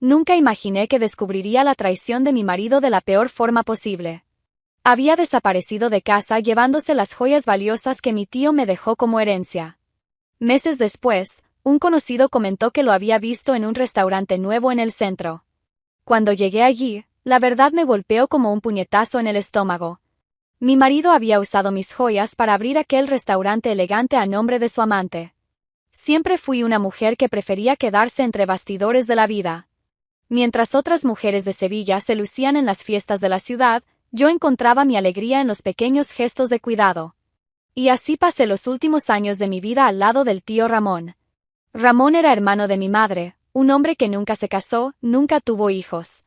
Nunca imaginé que descubriría la traición de mi marido de la peor forma posible. Había desaparecido de casa llevándose las joyas valiosas que mi tío me dejó como herencia. Meses después, un conocido comentó que lo había visto en un restaurante nuevo en el centro. Cuando llegué allí, la verdad me golpeó como un puñetazo en el estómago. Mi marido había usado mis joyas para abrir aquel restaurante elegante a nombre de su amante. Siempre fui una mujer que prefería quedarse entre bastidores de la vida. Mientras otras mujeres de Sevilla se lucían en las fiestas de la ciudad, yo encontraba mi alegría en los pequeños gestos de cuidado. Y así pasé los últimos años de mi vida al lado del tío Ramón. Ramón era hermano de mi madre, un hombre que nunca se casó, nunca tuvo hijos.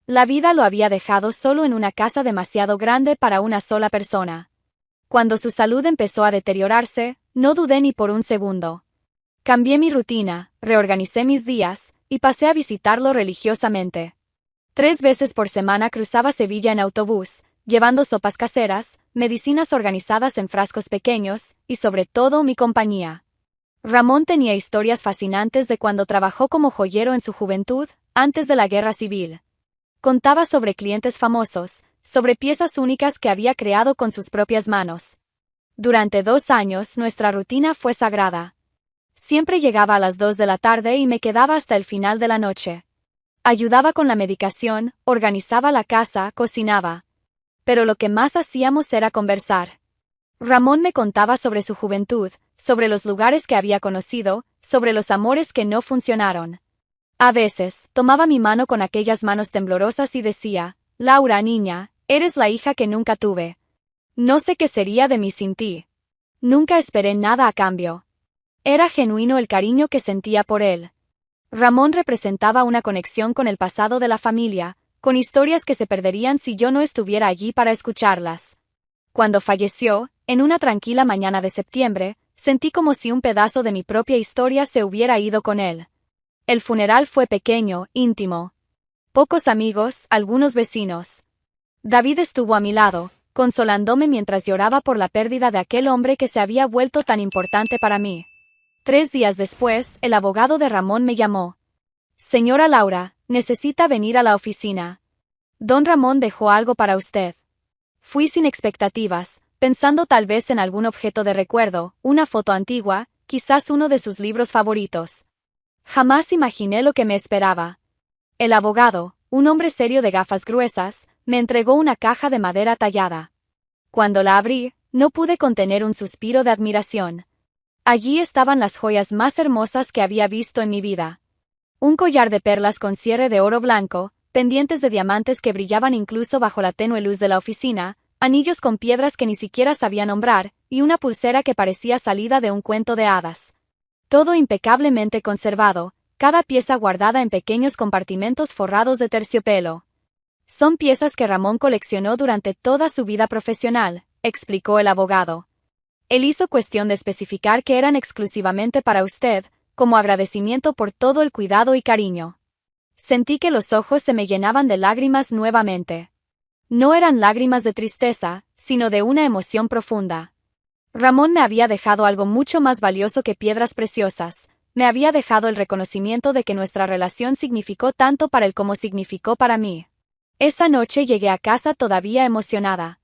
La vida lo había dejado solo en una casa demasiado grande para una sola persona. Cuando su salud empezó a deteriorarse, no dudé ni por un segundo. Cambié mi rutina, reorganicé mis días, y pasé a visitarlo religiosamente. 3 veces por semana cruzaba Sevilla en autobús, llevando sopas caseras, medicinas organizadas en frascos pequeños, y sobre todo mi compañía. Ramón tenía historias fascinantes de cuando trabajó como joyero en su juventud, antes de la Guerra Civil. Contaba sobre clientes famosos, sobre piezas únicas que había creado con sus propias manos. Durante 2 años nuestra rutina fue sagrada. Siempre llegaba a las 2 de la tarde y me quedaba hasta el final de la noche. Ayudaba con la medicación, organizaba la casa, cocinaba. Pero lo que más hacíamos era conversar. Ramón me contaba sobre su juventud, sobre los lugares que había conocido, sobre los amores que no funcionaron. A veces, tomaba mi mano con aquellas manos temblorosas y decía, Laura, niña, eres la hija que nunca tuve. No sé qué sería de mí sin ti. Nunca esperé nada a cambio. Era genuino el cariño que sentía por él. Ramón representaba una conexión con el pasado de la familia, con historias que se perderían si yo no estuviera allí para escucharlas. Cuando falleció, en una tranquila mañana de septiembre, sentí como si un pedazo de mi propia historia se hubiera ido con él. El funeral fue pequeño, íntimo. Pocos amigos, algunos vecinos. David estuvo a mi lado, consolándome mientras lloraba por la pérdida de aquel hombre que se había vuelto tan importante para mí. 3 días después, el abogado de Ramón me llamó. Señora Laura, necesita venir a la oficina. Don Ramón dejó algo para usted. Fui sin expectativas, pensando tal vez en algún objeto de recuerdo, una foto antigua, quizás uno de sus libros favoritos. Jamás imaginé lo que me esperaba. El abogado, un hombre serio de gafas gruesas, me entregó una caja de madera tallada. Cuando la abrí, no pude contener un suspiro de admiración. Allí estaban las joyas más hermosas que había visto en mi vida. Un collar de perlas con cierre de oro blanco, pendientes de diamantes que brillaban incluso bajo la tenue luz de la oficina, anillos con piedras que ni siquiera sabía nombrar, y una pulsera que parecía salida de un cuento de hadas. Todo impecablemente conservado, cada pieza guardada en pequeños compartimentos forrados de terciopelo. Son piezas que Ramón coleccionó durante toda su vida profesional, explicó el abogado. Él hizo cuestión de especificar que eran exclusivamente para usted, como agradecimiento por todo el cuidado y cariño. Sentí que los ojos se me llenaban de lágrimas nuevamente. No eran lágrimas de tristeza, sino de una emoción profunda. Ramón me había dejado algo mucho más valioso que piedras preciosas. Me había dejado el reconocimiento de que nuestra relación significó tanto para él como significó para mí. Esa noche llegué a casa todavía emocionada.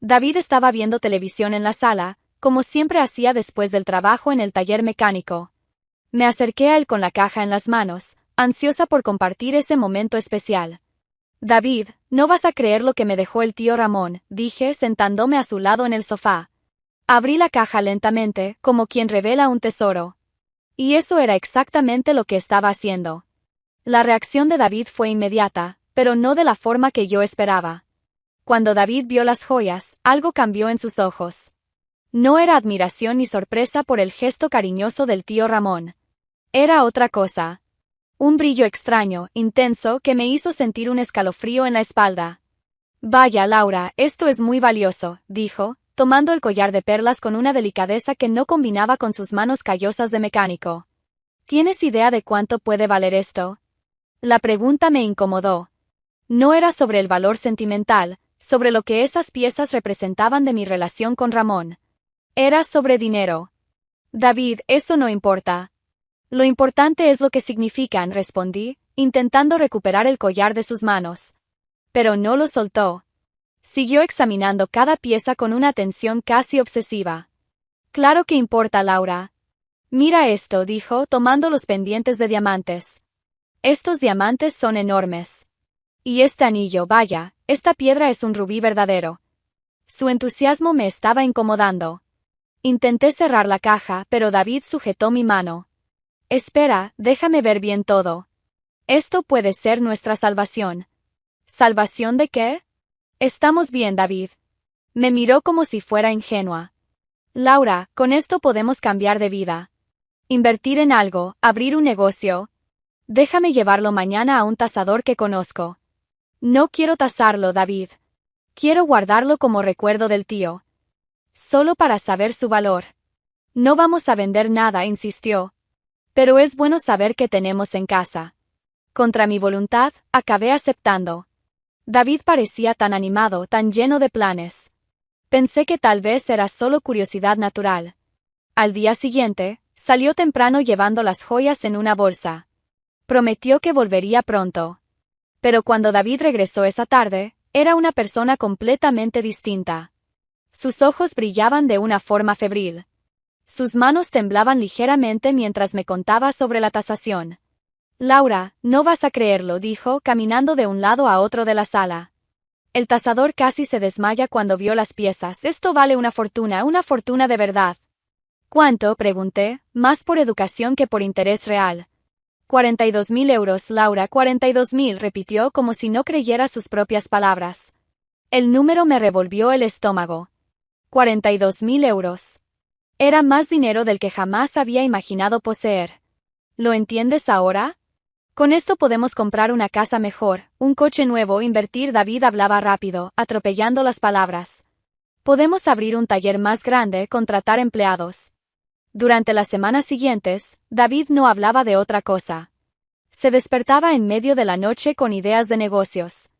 David estaba viendo televisión en la sala, como siempre hacía después del trabajo en el taller mecánico. Me acerqué a él con la caja en las manos, ansiosa por compartir ese momento especial. David, no vas a creer lo que me dejó el tío Ramón, dije sentándome a su lado en el sofá. Abrí la caja lentamente, como quien revela un tesoro. Y eso era exactamente lo que estaba haciendo. La reacción de David fue inmediata, pero no de la forma que yo esperaba. Cuando David vio las joyas, algo cambió en sus ojos. No era admiración ni sorpresa por el gesto cariñoso del tío Ramón. Era otra cosa. Un brillo extraño, intenso, que me hizo sentir un escalofrío en la espalda. Vaya, Laura, esto es muy valioso, dijo, tomando el collar de perlas con una delicadeza que no combinaba con sus manos callosas de mecánico. ¿Tienes idea de cuánto puede valer esto? La pregunta me incomodó. No era sobre el valor sentimental, sobre lo que esas piezas representaban de mi relación con Ramón. Era sobre dinero. David, eso no importa. Lo importante es lo que significan, respondí, intentando recuperar el collar de sus manos. Pero no lo soltó. Siguió examinando cada pieza con una atención casi obsesiva. Claro que importa, Laura. Mira esto, dijo, tomando los pendientes de diamantes. Estos diamantes son enormes. Y este anillo, vaya, esta piedra es un rubí verdadero. Su entusiasmo me estaba incomodando. Intenté cerrar la caja, pero David sujetó mi mano. Espera, déjame ver bien todo. Esto puede ser nuestra salvación. ¿Salvación de qué? Estamos bien, David. Me miró como si fuera ingenua. Laura, con esto podemos cambiar de vida. Invertir en algo, abrir un negocio. Déjame llevarlo mañana a un tasador que conozco. No quiero tasarlo, David. Quiero guardarlo como recuerdo del tío. Solo para saber su valor. No vamos a vender nada, insistió. Pero es bueno saber que tenemos en casa. Contra mi voluntad, acabé aceptando. David parecía tan animado, tan lleno de planes. Pensé que tal vez era solo curiosidad natural. Al día siguiente, salió temprano llevando las joyas en una bolsa. Prometió que volvería pronto. Pero cuando David regresó esa tarde, era una persona completamente distinta. Sus ojos brillaban de una forma febril. Sus manos temblaban ligeramente mientras me contaba sobre la tasación. Laura, no vas a creerlo, dijo, caminando de un lado a otro de la sala. El tasador casi se desmaya cuando vio las piezas. Esto vale una fortuna de verdad. ¿Cuánto?, pregunté, más por educación que por interés real. 42.000 euros, Laura, 42.000, repitió como si no creyera sus propias palabras. El número me revolvió el estómago. 42.000 euros. Era más dinero del que jamás había imaginado poseer. ¿Lo entiendes ahora? Con esto podemos comprar una casa mejor, un coche nuevo, invertir. David hablaba rápido, atropellando las palabras. Podemos abrir un taller más grande, contratar empleados. Durante las semanas siguientes, David no hablaba de otra cosa. Se despertaba en medio de la noche con ideas de negocios.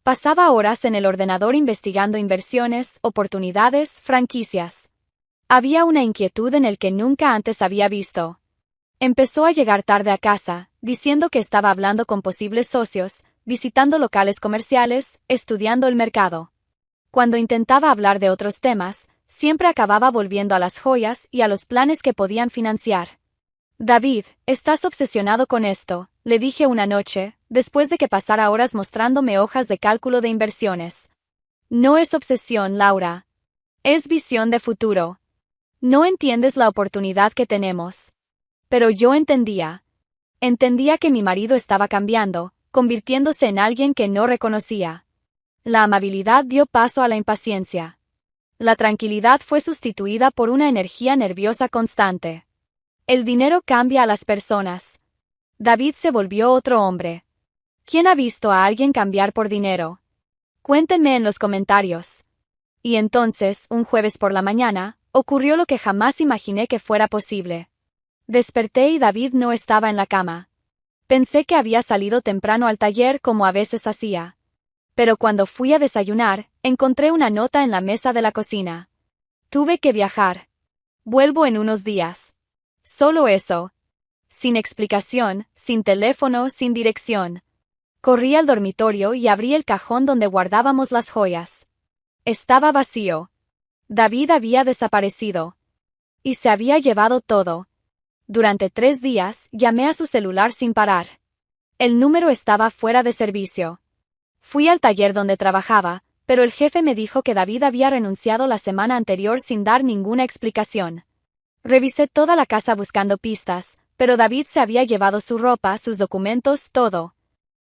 Pasaba horas en el ordenador investigando inversiones, oportunidades, franquicias. Había una inquietud en el que nunca antes había visto. Empezó a llegar tarde a casa, diciendo que estaba hablando con posibles socios, visitando locales comerciales, estudiando el mercado. Cuando intentaba hablar de otros temas, siempre acababa volviendo a las joyas y a los planes que podían financiar. David, estás obsesionado con esto, le dije una noche, después de que pasara horas mostrándome hojas de cálculo de inversiones. No es obsesión, Laura. Es visión de futuro. No entiendes la oportunidad que tenemos. Pero yo entendía. Entendía que mi marido estaba cambiando, convirtiéndose en alguien que no reconocía. La amabilidad dio paso a la impaciencia. La tranquilidad fue sustituida por una energía nerviosa constante. El dinero cambia a las personas. David se volvió otro hombre. ¿Quién ha visto a alguien cambiar por dinero? Cuéntenme en los comentarios. Y entonces, un jueves por la mañana, ocurrió lo que jamás imaginé que fuera posible. Desperté y David no estaba en la cama. Pensé que había salido temprano al taller como a veces hacía. Pero cuando fui a desayunar, encontré una nota en la mesa de la cocina. Tuve que viajar. Vuelvo en unos días. Solo eso. Sin explicación, sin teléfono, sin dirección. Corrí al dormitorio y abrí el cajón donde guardábamos las joyas. Estaba vacío. David había desaparecido. Y se había llevado todo. Durante 3 días, llamé a su celular sin parar. El número estaba fuera de servicio. Fui al taller donde trabajaba, pero el jefe me dijo que David había renunciado la semana anterior sin dar ninguna explicación. Revisé toda la casa buscando pistas, pero David se había llevado su ropa, sus documentos, todo.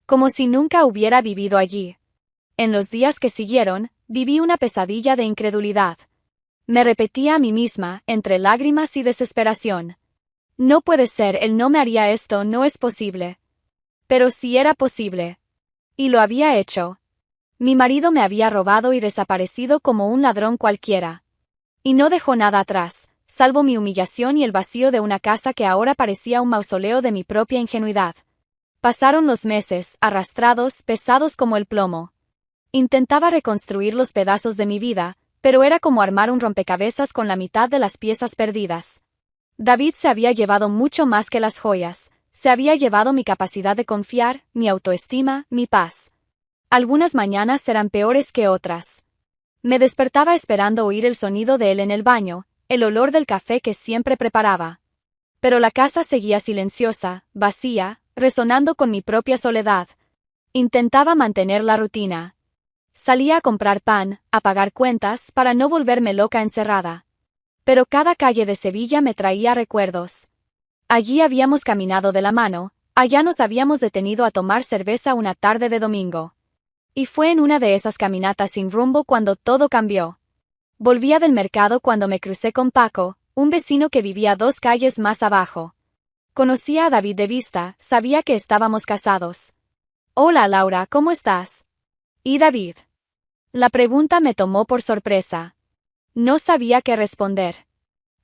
Como si nunca hubiera vivido allí. En los días que siguieron, viví una pesadilla de incredulidad. Me repetía a mí misma, entre lágrimas y desesperación. No puede ser, él no me haría esto, no es posible. Pero sí era posible. Y lo había hecho. Mi marido me había robado y desaparecido como un ladrón cualquiera. Y no dejó nada atrás, salvo mi humillación y el vacío de una casa que ahora parecía un mausoleo de mi propia ingenuidad. Pasaron los meses, arrastrados, pesados como el plomo. Intentaba reconstruir los pedazos de mi vida, pero era como armar un rompecabezas con la mitad de las piezas perdidas. David se había llevado mucho más que las joyas, Se había llevado mi capacidad de confiar, mi autoestima, mi paz. Algunas mañanas eran peores que otras. Me despertaba esperando oír el sonido de él en el baño, el olor del café que siempre preparaba. Pero la casa seguía silenciosa, vacía, resonando con mi propia soledad. Intentaba mantener la rutina. Salía a comprar pan, a pagar cuentas, para no volverme loca encerrada. Pero cada calle de Sevilla me traía recuerdos. Allí habíamos caminado de la mano, allá nos habíamos detenido a tomar cerveza una tarde de domingo. Y fue en una de esas caminatas sin rumbo cuando todo cambió. Volvía del mercado cuando me crucé con Paco, un vecino que vivía 2 calles más abajo. Conocía a David de vista, sabía que estábamos casados. Hola Laura, ¿cómo estás? ¿Y David? La pregunta me tomó por sorpresa. No sabía qué responder.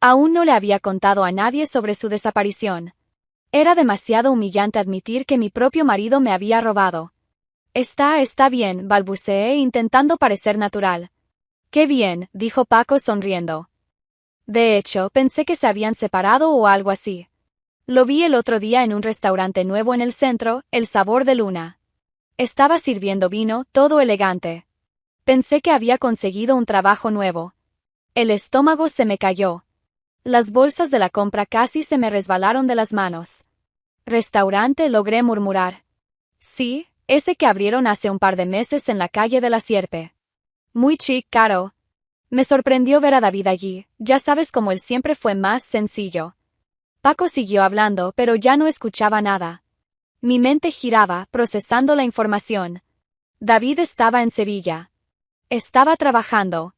Aún no le había contado a nadie sobre su desaparición. Era demasiado humillante admitir que mi propio marido me había robado. Está bien, balbuceé intentando parecer natural. Qué bien, dijo Paco sonriendo. De hecho, pensé que se habían separado o algo así. Lo vi el otro día en un restaurante nuevo en el centro, El Sabor de Luna. Estaba sirviendo vino, todo elegante. Pensé que había conseguido un trabajo nuevo. El estómago se me cayó. Las bolsas de la compra casi se me resbalaron de las manos. Restaurante, logré murmurar. Sí, ese que abrieron hace un par de meses en la calle de la Sierpe. Muy chic, caro. Me sorprendió ver a David allí, ya sabes cómo él siempre fue más sencillo. Paco siguió hablando, pero ya no escuchaba nada. Mi mente giraba, procesando la información. David estaba en Sevilla. Estaba trabajando.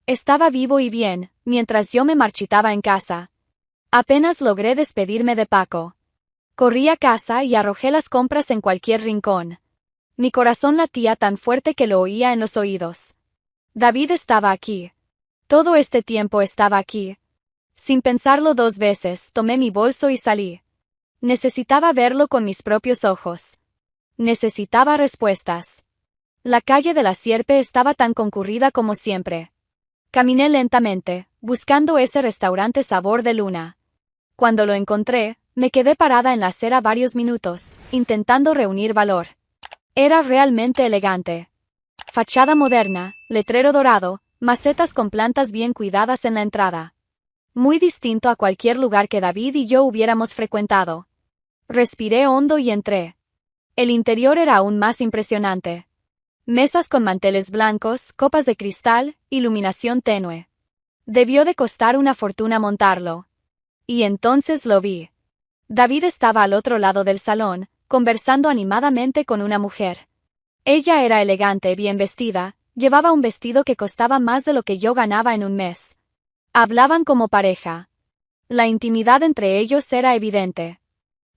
Estaba vivo y bien, mientras yo me marchitaba en casa. Apenas logré despedirme de Paco. Corrí a casa y arrojé las compras en cualquier rincón. Mi corazón latía tan fuerte que lo oía en los oídos. David estaba aquí. Todo este tiempo estaba aquí. Sin pensarlo 2 veces, tomé mi bolso y salí. Necesitaba verlo con mis propios ojos. Necesitaba respuestas. La calle de la Sierpe estaba tan concurrida como siempre. Caminé lentamente, buscando ese restaurante Sabor de Luna. Cuando lo encontré, me quedé parada en la acera varios minutos, intentando reunir valor. Era realmente elegante. Fachada moderna, letrero dorado, macetas con plantas bien cuidadas en la entrada. Muy distinto a cualquier lugar que David y yo hubiéramos frecuentado. Respiré hondo y entré. El interior era aún más impresionante. Mesas con manteles blancos, copas de cristal, iluminación tenue. Debió de costar una fortuna montarlo. Y entonces lo vi. David estaba al otro lado del salón, conversando animadamente con una mujer. Ella era elegante, bien vestida, llevaba un vestido que costaba más de lo que yo ganaba en un mes. Hablaban como pareja. La intimidad entre ellos era evidente.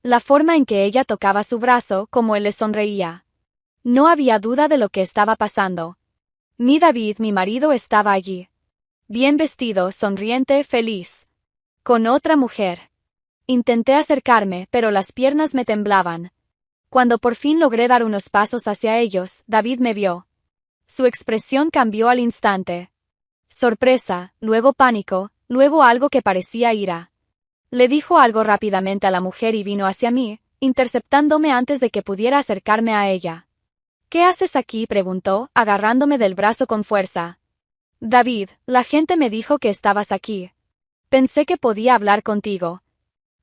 La forma en que ella tocaba su brazo, como él le sonreía. No había duda de lo que estaba pasando. Mi David, mi marido, estaba allí. Bien vestido, sonriente, feliz. Con otra mujer. Intenté acercarme, pero las piernas me temblaban. Cuando por fin logré dar unos pasos hacia ellos, David me vio. Su expresión cambió al instante. Sorpresa, luego pánico, luego algo que parecía ira. Le dijo algo rápidamente a la mujer y vino hacia mí, interceptándome antes de que pudiera acercarme a ella. ¿Qué haces aquí?, preguntó, agarrándome del brazo con fuerza. David, la gente me dijo que estabas aquí. Pensé que podía hablar contigo.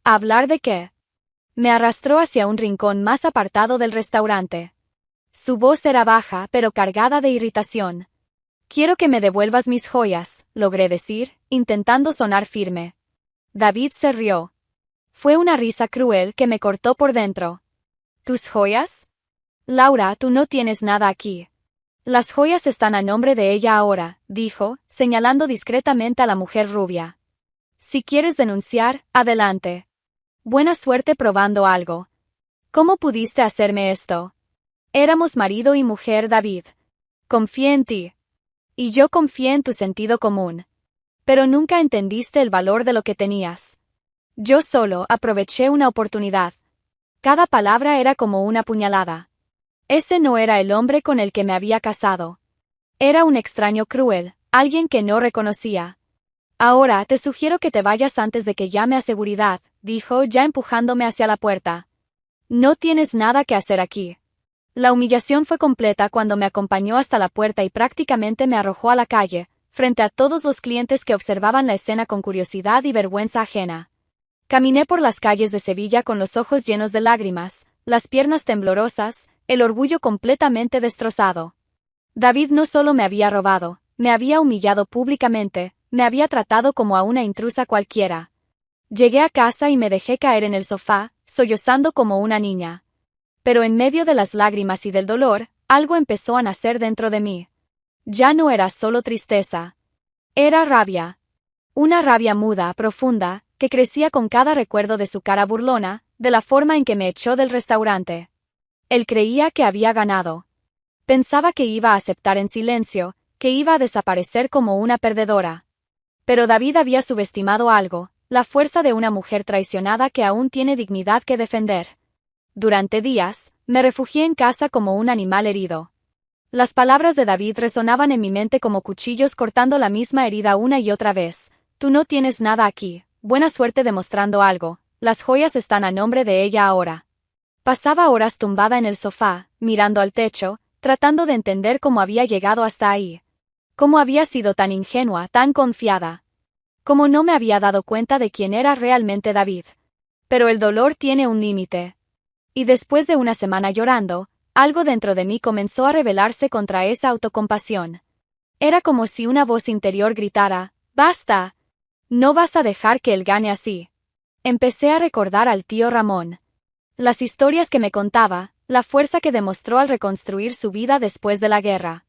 ¿Hablar de qué? Me arrastró hacia un rincón más apartado del restaurante. Su voz era baja, pero cargada de irritación. Quiero que me devuelvas mis joyas, logré decir, intentando sonar firme. David se rió. Fue una risa cruel que me cortó por dentro. ¿Tus joyas? Laura, tú no tienes nada aquí. Las joyas están a nombre de ella ahora, dijo, señalando discretamente a la mujer rubia. Si quieres denunciar, adelante. Buena suerte probando algo. ¿Cómo pudiste hacerme esto? Éramos marido y mujer, David. Confié en ti. Y yo confié en tu sentido común. Pero nunca entendiste el valor de lo que tenías. Yo solo aproveché una oportunidad. Cada palabra era como una puñalada. Ese no era el hombre con el que me había casado. Era un extraño cruel, alguien que no reconocía. Ahora te sugiero que te vayas antes de que llame a seguridad, dijo ya empujándome hacia la puerta. No tienes nada que hacer aquí. La humillación fue completa cuando me acompañó hasta la puerta y prácticamente me arrojó a la calle, frente a todos los clientes que observaban la escena con curiosidad y vergüenza ajena. Caminé por las calles de Sevilla con los ojos llenos de lágrimas, las piernas temblorosas, el orgullo completamente destrozado. David no solo me había robado, me había humillado públicamente, me había tratado como a una intrusa cualquiera. Llegué a casa y me dejé caer en el sofá, sollozando como una niña. Pero en medio de las lágrimas y del dolor, algo empezó a nacer dentro de mí. Ya no era solo tristeza. Era rabia. Una rabia muda, profunda, que crecía con cada recuerdo de su cara burlona, de la forma en que me echó del restaurante. Él creía que había ganado. Pensaba que iba a aceptar en silencio, que iba a desaparecer como una perdedora. Pero David había subestimado algo, la fuerza de una mujer traicionada que aún tiene dignidad que defender. Durante días, me refugié en casa como un animal herido. Las palabras de David resonaban en mi mente como cuchillos cortando la misma herida una y otra vez. Tú no tienes nada aquí, buena suerte demostrando algo, las joyas están a nombre de ella ahora. Pasaba horas tumbada en el sofá, mirando al techo, tratando de entender cómo había llegado hasta ahí. Cómo había sido tan ingenua, tan confiada. Cómo no me había dado cuenta de quién era realmente David. Pero el dolor tiene un límite. Y después de una semana llorando, algo dentro de mí comenzó a rebelarse contra esa autocompasión. Era como si una voz interior gritara, ¡basta! No vas a dejar que él gane así. Empecé a recordar al tío Ramón. Las historias que me contaba, la fuerza que demostró al reconstruir su vida después de la guerra.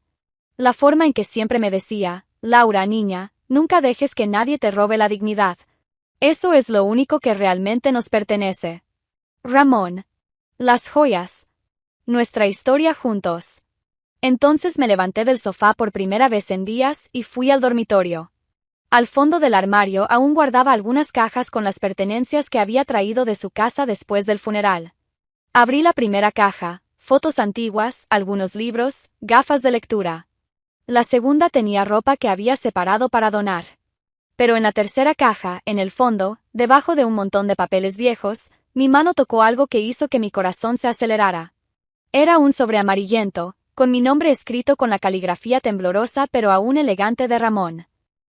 La forma en que siempre me decía, Laura, niña, nunca dejes que nadie te robe la dignidad. Eso es lo único que realmente nos pertenece. Ramón. Las joyas. Nuestra historia juntos. Entonces me levanté del sofá por primera vez en días y fui al dormitorio. Al fondo del armario aún guardaba algunas cajas con las pertenencias que había traído de su casa después del funeral. Abrí la primera caja, fotos antiguas, algunos libros, gafas de lectura. La segunda tenía ropa que había separado para donar. Pero en la tercera caja, en el fondo, debajo de un montón de papeles viejos, mi mano tocó algo que hizo que mi corazón se acelerara. Era un sobre amarillento, con mi nombre escrito con la caligrafía temblorosa pero aún elegante de Ramón.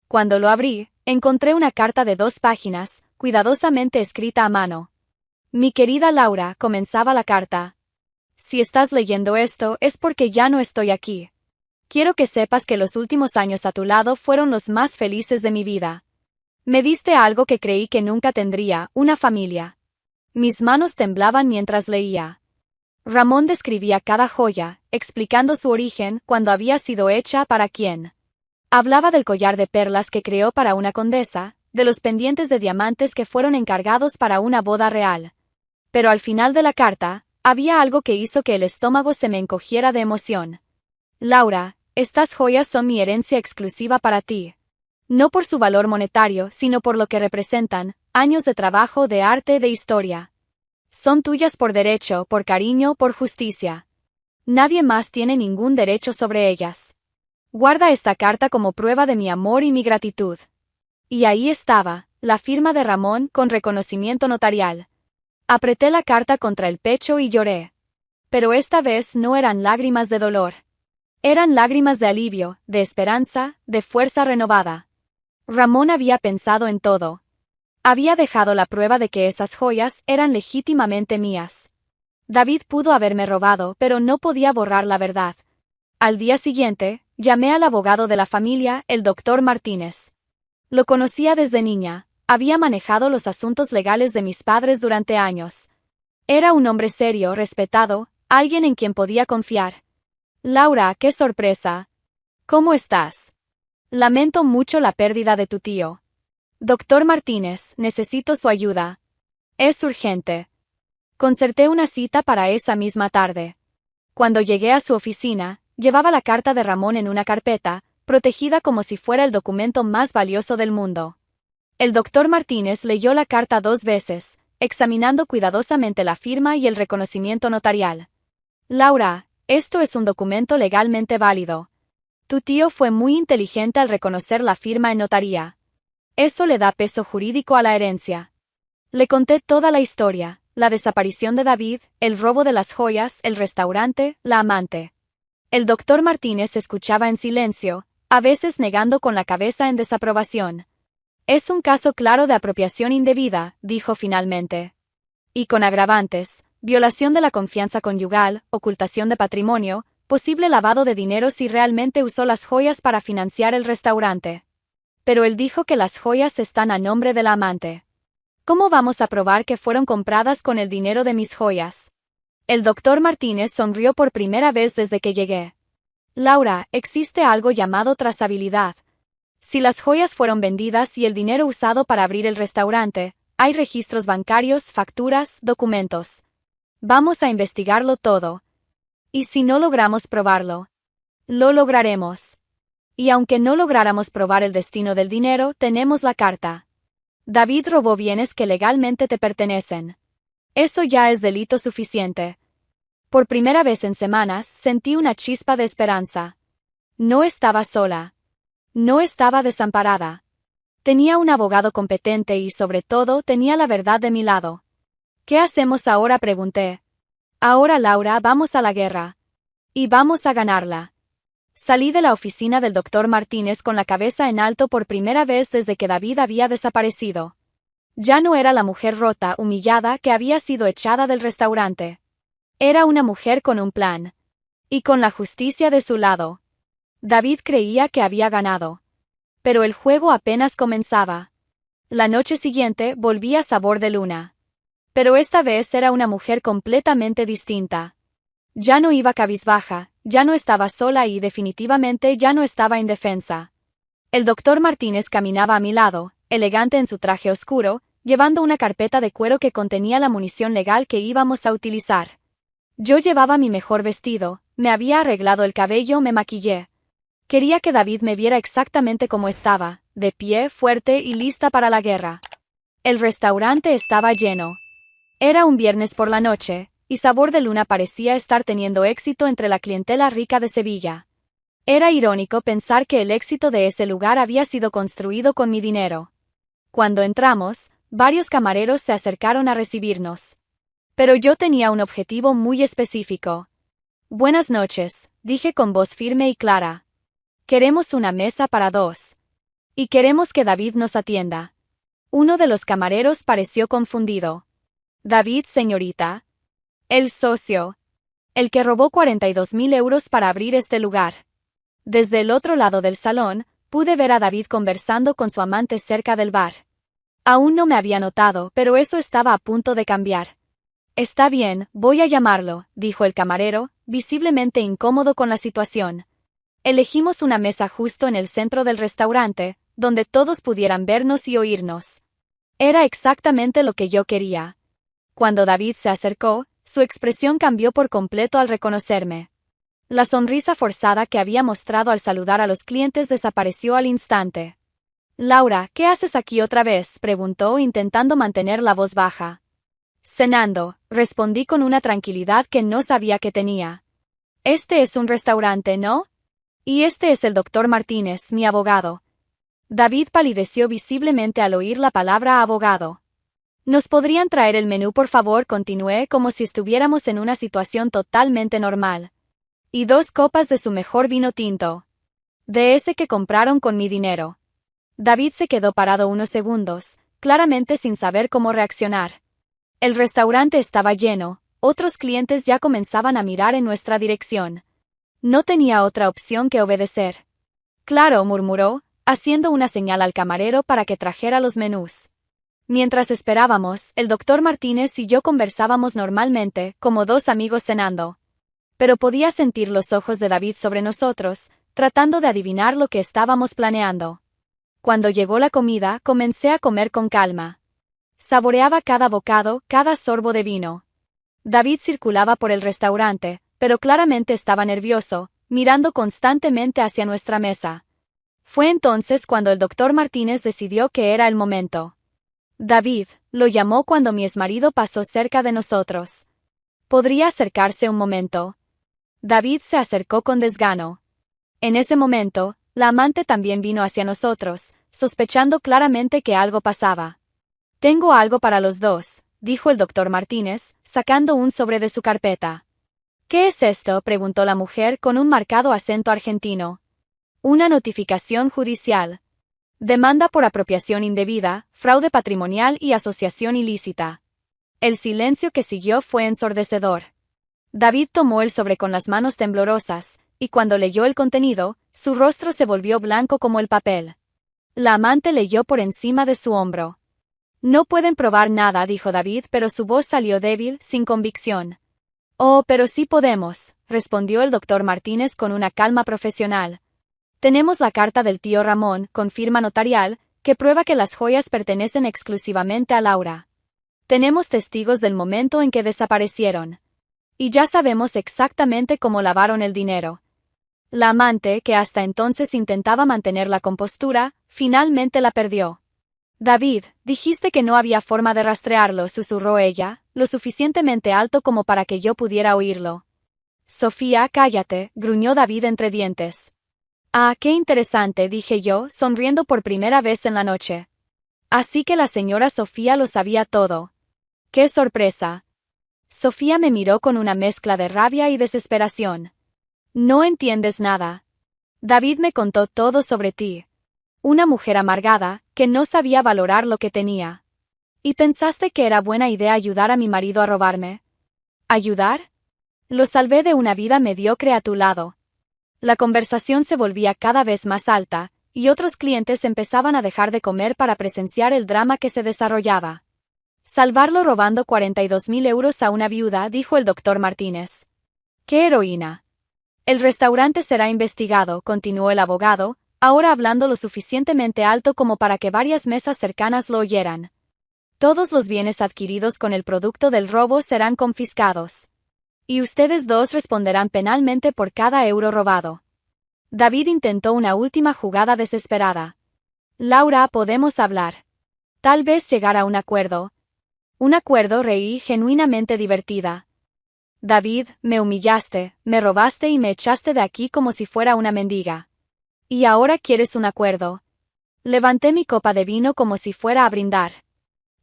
Cuando lo abrí, encontré una carta de 2 páginas, cuidadosamente escrita a mano. Mi querida Laura, comenzaba la carta. Si estás leyendo esto es porque ya no estoy aquí. Quiero que sepas que los últimos años a tu lado fueron los más felices de mi vida. Me diste algo que creí que nunca tendría, una familia. Mis manos temblaban mientras leía. Ramón describía cada joya, explicando su origen, cuándo había sido hecha, para quién. Hablaba del collar de perlas que creó para una condesa, de los pendientes de diamantes que fueron encargados para una boda real. Pero al final de la carta, había algo que hizo que el estómago se me encogiera de emoción. Laura, estas joyas son mi herencia exclusiva para ti. No por su valor monetario, sino por lo que representan, años de trabajo, de arte, de historia. Son tuyas por derecho, por cariño, por justicia. Nadie más tiene ningún derecho sobre ellas. Guarda esta carta como prueba de mi amor y mi gratitud. Y ahí estaba, la firma de Ramón con reconocimiento notarial. Apreté la carta contra el pecho y lloré. Pero esta vez no eran lágrimas de dolor. Eran lágrimas de alivio, de esperanza, de fuerza renovada. Ramón había pensado en todo. Había dejado la prueba de que esas joyas eran legítimamente mías. David pudo haberme robado, pero no podía borrar la verdad. Al día siguiente, llamé al abogado de la familia, el doctor Martínez. Lo conocía desde niña, había manejado los asuntos legales de mis padres durante años. Era un hombre serio, respetado, alguien en quien podía confiar. Laura, qué sorpresa. ¿Cómo estás? Lamento mucho la pérdida de tu tío. Doctor Martínez, necesito su ayuda. Es urgente. Concerté una cita para esa misma tarde. Cuando llegué a su oficina, llevaba la carta de Ramón en una carpeta, protegida como si fuera el documento más valioso del mundo. El doctor Martínez leyó la carta 2 veces, examinando cuidadosamente la firma y el reconocimiento notarial. Laura, esto es un documento legalmente válido. Tu tío fue muy inteligente al reconocer la firma en notaría. Eso le da peso jurídico a la herencia. Le conté toda la historia, la desaparición de David, el robo de las joyas, el restaurante, la amante. El doctor Martínez escuchaba en silencio, a veces negando con la cabeza en desaprobación. Es un caso claro de apropiación indebida, dijo finalmente. Y con agravantes, violación de la confianza conyugal, ocultación de patrimonio, posible lavado de dinero si realmente usó las joyas para financiar el restaurante. Pero él dijo que las joyas están a nombre de la amante. ¿Cómo vamos a probar que fueron compradas con el dinero de mis joyas? El doctor Martínez sonrió por primera vez desde que llegué. Laura, existe algo llamado trazabilidad. Si las joyas fueron vendidas y el dinero usado para abrir el restaurante, hay registros bancarios, facturas, documentos. Vamos a investigarlo todo. ¿Y si no logramos probarlo? Lo lograremos. Y aunque no lográramos probar el destino del dinero, tenemos la carta. David robó bienes que legalmente te pertenecen. Eso ya es delito suficiente. Por primera vez en semanas, sentí una chispa de esperanza. No estaba sola. No estaba desamparada. Tenía un abogado competente y, sobre todo, tenía la verdad de mi lado. ¿Qué hacemos ahora?, pregunté. Ahora, Laura, vamos a la guerra. Y vamos a ganarla. Salí de la oficina del doctor Martínez con la cabeza en alto por primera vez desde que David había desaparecido. Ya no era la mujer rota, humillada, que había sido echada del restaurante. Era una mujer con un plan. Y con la justicia de su lado. David creía que había ganado. Pero el juego apenas comenzaba. La noche siguiente volví a Sabor de Luna. Pero esta vez era una mujer completamente distinta. Ya no iba cabizbaja, ya no estaba sola y definitivamente ya no estaba indefensa. El doctor Martínez caminaba a mi lado, elegante en su traje oscuro, llevando una carpeta de cuero que contenía la munición legal que íbamos a utilizar. Yo llevaba mi mejor vestido, me había arreglado el cabello, me maquillé. Quería que David me viera exactamente como estaba, de pie, fuerte y lista para la guerra. El restaurante estaba lleno. Era un viernes por la noche, y Sabor de Luna parecía estar teniendo éxito entre la clientela rica de Sevilla. Era irónico pensar que el éxito de ese lugar había sido construido con mi dinero. Cuando entramos, varios camareros se acercaron a recibirnos. Pero yo tenía un objetivo muy específico. Buenas noches, dije con voz firme y clara. Queremos una mesa para dos. Y queremos que David nos atienda. Uno de los camareros pareció confundido. David, señorita. El socio. El que robó 42.000 euros para abrir este lugar. Desde el otro lado del salón, pude ver a David conversando con su amante cerca del bar. Aún no me había notado, pero eso estaba a punto de cambiar. Está bien, voy a llamarlo, dijo el camarero, visiblemente incómodo con la situación. Elegimos una mesa justo en el centro del restaurante, donde todos pudieran vernos y oírnos. Era exactamente lo que yo quería. Cuando David se acercó, su expresión cambió por completo al reconocerme. La sonrisa forzada que había mostrado al saludar a los clientes desapareció al instante. Laura, ¿qué haces aquí otra vez?, preguntó intentando mantener la voz baja. Cenando, respondí con una tranquilidad que no sabía que tenía. Este es un restaurante, ¿no? Y este es el doctor Martínez, mi abogado. David palideció visiblemente al oír la palabra abogado. ¿Nos podrían traer el menú, por favor?, continué como si estuviéramos en una situación totalmente normal. Y 2 copas de su mejor vino tinto. De ese que compraron con mi dinero. David se quedó parado unos segundos, claramente sin saber cómo reaccionar. El restaurante estaba lleno, otros clientes ya comenzaban a mirar en nuestra dirección. No tenía otra opción que obedecer. Claro, murmuró, haciendo una señal al camarero para que trajera los menús. Mientras esperábamos, el doctor Martínez y yo conversábamos normalmente, como 2 amigos cenando. Pero podía sentir los ojos de David sobre nosotros, tratando de adivinar lo que estábamos planeando. Cuando llegó la comida, comencé a comer con calma. Saboreaba cada bocado, cada sorbo de vino. David circulaba por el restaurante, pero claramente estaba nervioso, mirando constantemente hacia nuestra mesa. Fue entonces cuando el doctor Martínez decidió que era el momento. David, lo llamó cuando mi exmarido pasó cerca de nosotros. ¿Podría acercarse un momento? David se acercó con desgano. En ese momento, la amante también vino hacia nosotros, sospechando claramente que algo pasaba. Tengo algo para los dos, dijo el doctor Martínez, sacando un sobre de su carpeta. ¿Qué es esto?, preguntó la mujer con un marcado acento argentino. Una notificación judicial. Demanda por apropiación indebida, fraude patrimonial y asociación ilícita. El silencio que siguió fue ensordecedor. David tomó el sobre con las manos temblorosas, y cuando leyó el contenido, su rostro se volvió blanco como el papel. La amante leyó por encima de su hombro. No pueden probar nada, dijo David, pero su voz salió débil, sin convicción. Oh, pero sí podemos, respondió el doctor Martínez con una calma profesional. Tenemos la carta del tío Ramón, con firma notarial, que prueba que las joyas pertenecen exclusivamente a Laura. Tenemos testigos del momento en que desaparecieron. Y ya sabemos exactamente cómo lavaron el dinero. La amante, que hasta entonces intentaba mantener la compostura, finalmente la perdió. David, dijiste que no había forma de rastrearlo, susurró ella, lo suficientemente alto como para que yo pudiera oírlo. Sofía, cállate, gruñó David entre dientes. Ah, qué interesante, dije yo, sonriendo por primera vez en la noche. Así que la señora Sofía lo sabía todo. ¡Qué sorpresa! Sofía me miró con una mezcla de rabia y desesperación. No entiendes nada. David me contó todo sobre ti. Una mujer amargada, que no sabía valorar lo que tenía. ¿Y pensaste que era buena idea ayudar a mi marido a robarme? ¿Ayudar? Lo salvé de una vida mediocre a tu lado. La conversación se volvía cada vez más alta, y otros clientes empezaban a dejar de comer para presenciar el drama que se desarrollaba. Salvarlo robando 42.000 euros a una viuda, dijo el doctor Martínez. ¡Qué heroína! El restaurante será investigado, continuó el abogado, ahora hablando lo suficientemente alto como para que varias mesas cercanas lo oyeran. Todos los bienes adquiridos con el producto del robo serán confiscados. Y ustedes dos responderán penalmente por cada euro robado. David intentó una última jugada desesperada. Laura, podemos hablar. Tal vez llegar a un acuerdo. Un acuerdo, reí, genuinamente divertida. David, me humillaste, me robaste y me echaste de aquí como si fuera una mendiga. ¿Y ahora quieres un acuerdo? Levanté mi copa de vino como si fuera a brindar.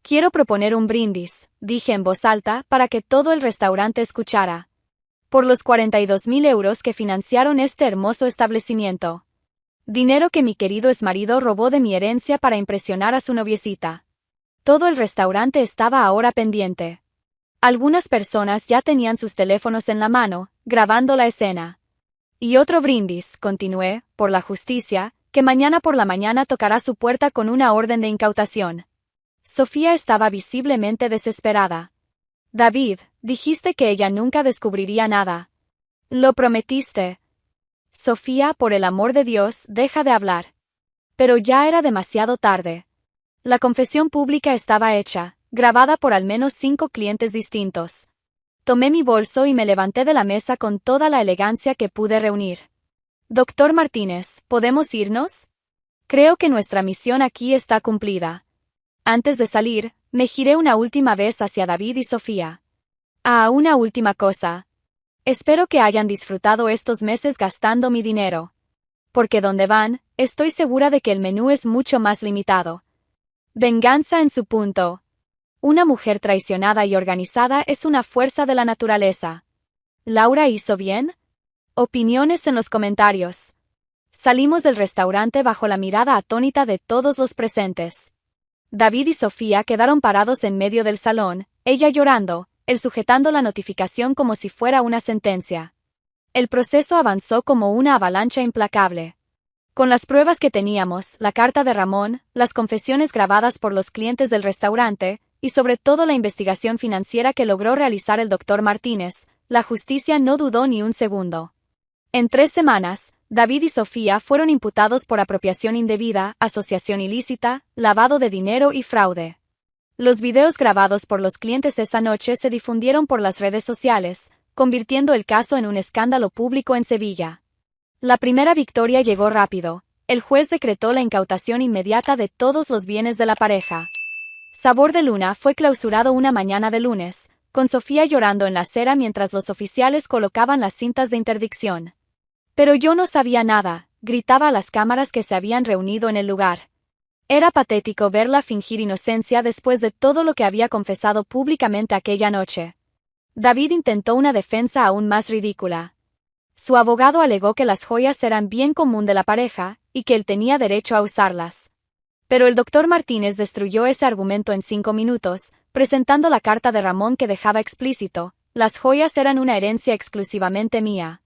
Quiero proponer un brindis, dije en voz alta, para que todo el restaurante escuchara. Por los 42.000 euros que financiaron este hermoso establecimiento. Dinero que mi querido exmarido robó de mi herencia para impresionar a su noviecita. Todo el restaurante estaba ahora pendiente. Algunas personas ya tenían sus teléfonos en la mano, grabando la escena. Y otro brindis, continué, por la justicia, que mañana por la mañana tocará su puerta con una orden de incautación. Sofía estaba visiblemente desesperada. David, dijiste que ella nunca descubriría nada. Lo prometiste. Sofía, por el amor de Dios, deja de hablar. Pero ya era demasiado tarde. La confesión pública estaba hecha, grabada por al menos 5 clientes distintos. Tomé mi bolso y me levanté de la mesa con toda la elegancia que pude reunir. Doctor Martínez, ¿podemos irnos? Creo que nuestra misión aquí está cumplida. Antes de salir, me giré una última vez hacia David y Sofía. Ah, una última cosa. Espero que hayan disfrutado estos meses gastando mi dinero. Porque donde van, estoy segura de que el menú es mucho más limitado. Venganza en su punto. Una mujer traicionada y organizada es una fuerza de la naturaleza. ¿Laura hizo bien? Opiniones en los comentarios. Salimos del restaurante bajo la mirada atónita de todos los presentes. David y Sofía quedaron parados en medio del salón, ella llorando, él sujetando la notificación como si fuera una sentencia. El proceso avanzó como una avalancha implacable. Con las pruebas que teníamos, la carta de Ramón, las confesiones grabadas por los clientes del restaurante, y sobre todo la investigación financiera que logró realizar el doctor Martínez, la justicia no dudó ni un segundo. En 3 semanas, David y Sofía fueron imputados por apropiación indebida, asociación ilícita, lavado de dinero y fraude. Los videos grabados por los clientes esa noche se difundieron por las redes sociales, convirtiendo el caso en un escándalo público en Sevilla. La primera victoria llegó rápido. El juez decretó la incautación inmediata de todos los bienes de la pareja. Sabor de Luna fue clausurado una mañana de lunes, con Sofía llorando en la acera mientras los oficiales colocaban las cintas de interdicción. Pero yo no sabía nada, gritaba a las cámaras que se habían reunido en el lugar. Era patético verla fingir inocencia después de todo lo que había confesado públicamente aquella noche. David intentó una defensa aún más ridícula. Su abogado alegó que las joyas eran bien común de la pareja, y que él tenía derecho a usarlas. Pero el doctor Martínez destruyó ese argumento en 5 minutos, presentando la carta de Ramón que dejaba explícito: las joyas eran una herencia exclusivamente mía.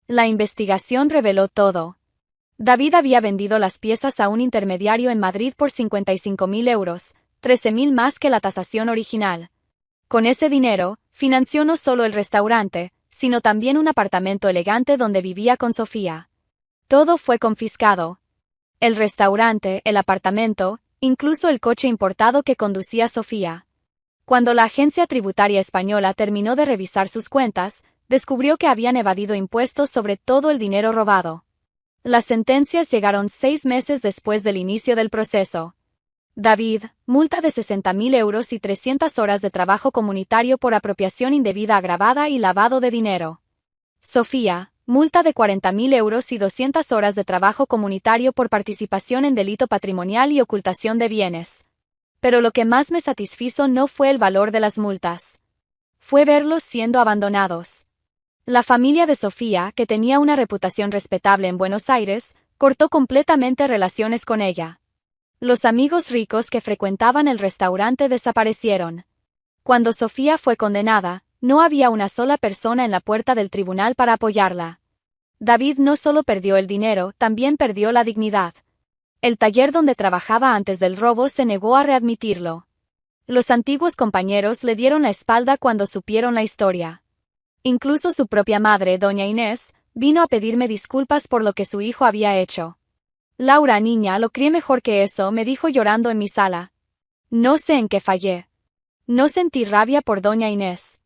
La investigación reveló todo. David había vendido las piezas a un intermediario en Madrid por 55.000 euros, 13.000 más que la tasación original. Con ese dinero, financió no solo el restaurante, sino también un apartamento elegante donde vivía con Sofía. Todo fue confiscado. El restaurante, el apartamento, incluso el coche importado que conducía Sofía. Cuando la agencia tributaria española terminó de revisar sus cuentas, descubrió que habían evadido impuestos sobre todo el dinero robado. Las sentencias llegaron 6 meses después del inicio del proceso. David, multa de 60.000 euros y 300 horas de trabajo comunitario por apropiación indebida agravada y lavado de dinero. Sofía, multa de 40.000 euros y 200 horas de trabajo comunitario por participación en delito patrimonial y ocultación de bienes. Pero lo que más me satisfizo no fue el valor de las multas. Fue verlos siendo abandonados. La familia de Sofía, que tenía una reputación respetable en Buenos Aires, cortó completamente relaciones con ella. Los amigos ricos que frecuentaban el restaurante desaparecieron. Cuando Sofía fue condenada, no había una sola persona en la puerta del tribunal para apoyarla. David no solo perdió el dinero, también perdió la dignidad. El taller donde trabajaba antes del robo se negó a readmitirlo. Los antiguos compañeros le dieron la espalda cuando supieron la historia. Incluso su propia madre, doña Inés, vino a pedirme disculpas por lo que su hijo había hecho. Laura, niña, lo crié mejor que eso, me dijo llorando en mi sala. No sé en qué fallé. No sentí rabia por doña Inés.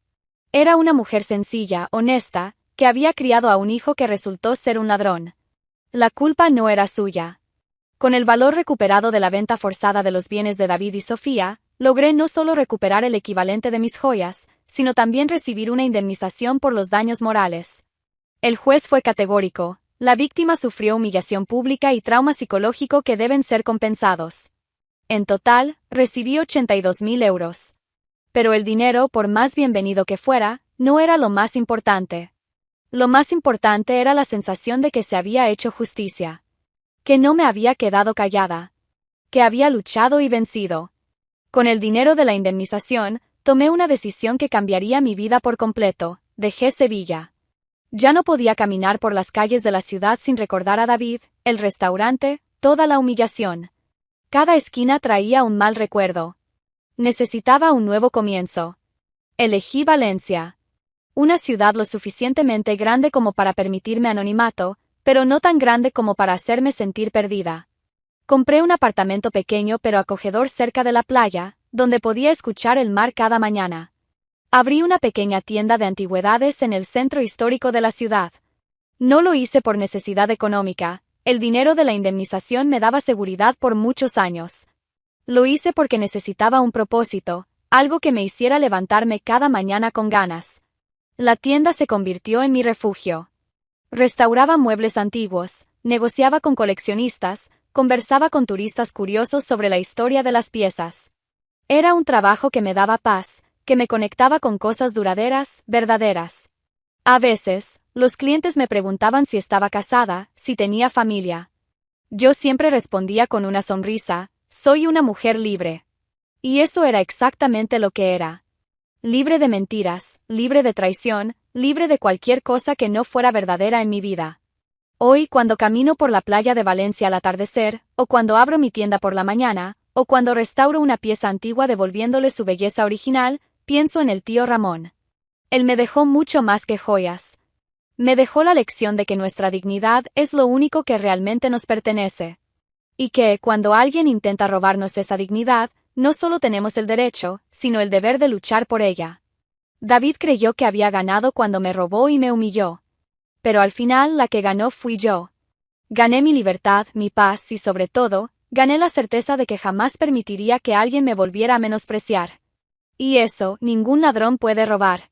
Era una mujer sencilla, honesta, que había criado a un hijo que resultó ser un ladrón. La culpa no era suya. Con el valor recuperado de la venta forzada de los bienes de David y Sofía, logré no solo recuperar el equivalente de mis joyas, sino también recibir una indemnización por los daños morales. El juez fue categórico: la víctima sufrió humillación pública y trauma psicológico que deben ser compensados. En total, recibí 82.000 euros. Pero el dinero, por más bienvenido que fuera, no era lo más importante. Lo más importante era la sensación de que se había hecho justicia. Que no me había quedado callada. Que había luchado y vencido. Con el dinero de la indemnización, tomé una decisión que cambiaría mi vida por completo: dejé Sevilla. Ya no podía caminar por las calles de la ciudad sin recordar a David, el restaurante, toda la humillación. Cada esquina traía un mal recuerdo. Necesitaba un nuevo comienzo. Elegí Valencia. Una ciudad lo suficientemente grande como para permitirme anonimato, pero no tan grande como para hacerme sentir perdida. Compré un apartamento pequeño pero acogedor cerca de la playa, donde podía escuchar el mar cada mañana. Abrí una pequeña tienda de antigüedades en el centro histórico de la ciudad. No lo hice por necesidad económica, el dinero de la indemnización me daba seguridad por muchos años. Lo hice porque necesitaba un propósito, algo que me hiciera levantarme cada mañana con ganas. La tienda se convirtió en mi refugio. Restauraba muebles antiguos, negociaba con coleccionistas, conversaba con turistas curiosos sobre la historia de las piezas. Era un trabajo que me daba paz, que me conectaba con cosas duraderas, verdaderas. A veces, los clientes me preguntaban si estaba casada, si tenía familia. Yo siempre respondía con una sonrisa: soy una mujer libre. Y eso era exactamente lo que era. Libre de mentiras, libre de traición, libre de cualquier cosa que no fuera verdadera en mi vida. Hoy, cuando camino por la playa de Valencia al atardecer, o cuando abro mi tienda por la mañana, o cuando restauro una pieza antigua devolviéndole su belleza original, pienso en el tío Ramón. Él me dejó mucho más que joyas. Me dejó la lección de que nuestra dignidad es lo único que realmente nos pertenece. Y que, cuando alguien intenta robarnos esa dignidad, no solo tenemos el derecho, sino el deber de luchar por ella. David creyó que había ganado cuando me robó y me humilló. Pero al final la que ganó fui yo. Gané mi libertad, mi paz y, sobre todo, gané la certeza de que jamás permitiría que alguien me volviera a menospreciar. Y eso, ningún ladrón puede robar.